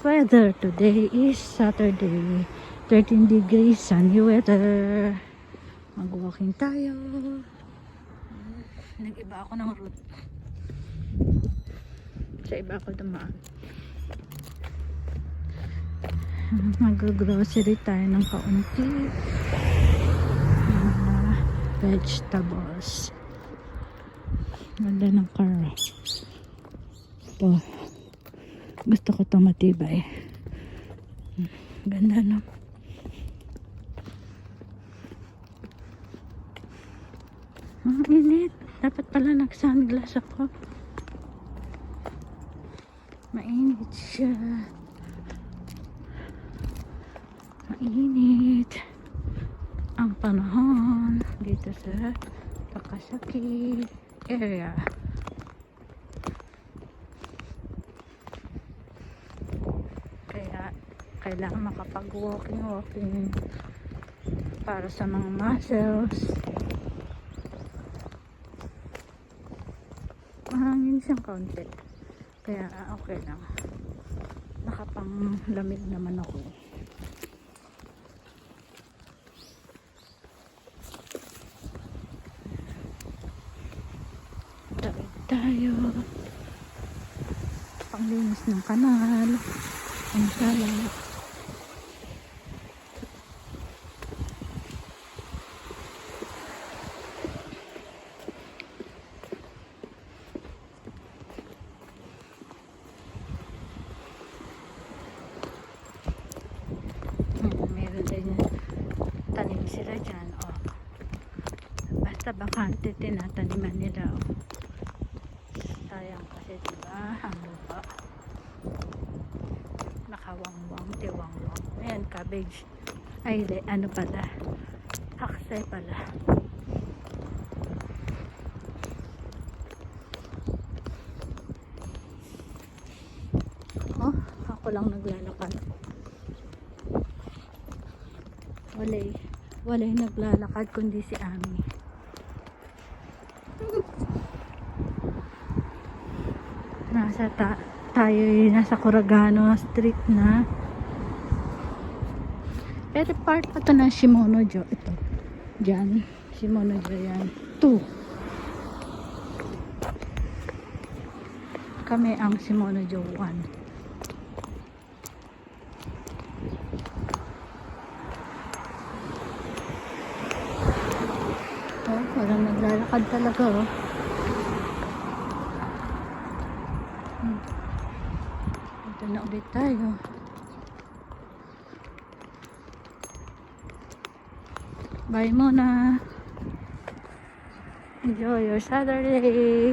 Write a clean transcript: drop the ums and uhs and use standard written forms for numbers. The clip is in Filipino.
Weather today is Saturday, 13 degrees, sunny weather. Mag-walking tayo. Nag-iba ako ng route. Sa iba ako dumaan. Mag-grocery tayo ng kaunti. Vegetables. Ganda ng car. Ito. Gusto ko itong matibay. Ganda, no? Ang init. Dapat pala nag-sunglass ako. Mainit siya. Mainit ang panahon dito sa Takasaki area. Kaya kailangan makapag-walking para sa mga muscles. Mahangin siyang kaunti, kaya okay lang. Nakapanglamig naman ako. Tayo panglinis ng kanal ang sala. Meron din tanim sila dyan, oh. Basta bakante tinataniman nila, oh. Sayang kasi diba ang lupa nakawangwang, tiwangwang. Ayan, cabbage. Ay, ano pala, aksay pala. Oh, ako lang naglalakad. Walay naglalakad kundi si Ami. Tayo nasa Kuragano Street na. Pero part pa to ng Shimonojo. Ito. Diyan. Shimonojo yan. 2. Kami ang Shimonojo 1. Oh, walang naglalakad talaga, oh. Ito na ulit tayo. Bye muna. Enjoy your Saturday.